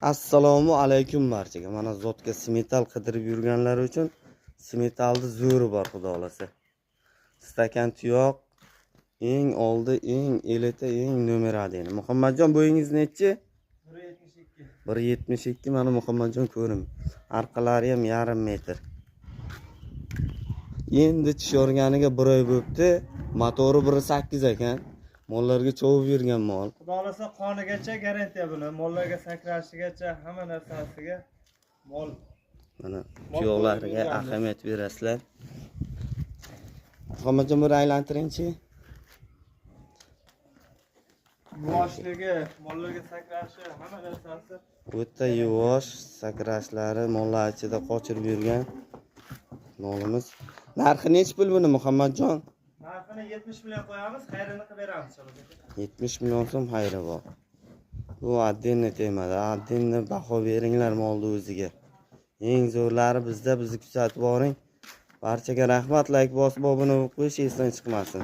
Assalomu alaykum barchaga. Mana zotga smetal qidirib yurganlar uchun smetalni zo'ri bor, xudo xolasa. Stakan tuyoq eng oldi, eng elita, eng nomeradeni. Muhammadjon bo'yingiz nechi? 1.72. 1.72. Mana Muhammadjon ko'rim. Arqalari ham yarim metr. Endi tish yorganiga 1 oy bo'pti. Motori 1.8 ekan. Mollarga chovib yurgan mol. Xudo xolasa qonigacha garantiya buni. Mollarga sakrashigacha hamma narsasiga mol. Mana tuyoqlariga ahamiyat berasizlar. Muhammadjon bir aylantiringchi. Yuvoshligi, mollarga sakrashi, hamma narsasi. O'ta yuvosh, sakrashlari mollar ichida qochirib yurgan molimiz. Narxi nech pul buni Muhammadjon? Narxini 70 million qo'yamiz, xayrini qilib beramiz inshaalloh. 70 million so'm xayri bor. Bu addenni temada, addenni baho beringlar molni o'ziga. Eng zo'rlari bizda, bizni kuzatib boring. Barchaga rahmat, like bosib, obuna bo'lib qo'yish esdan chiqmasin.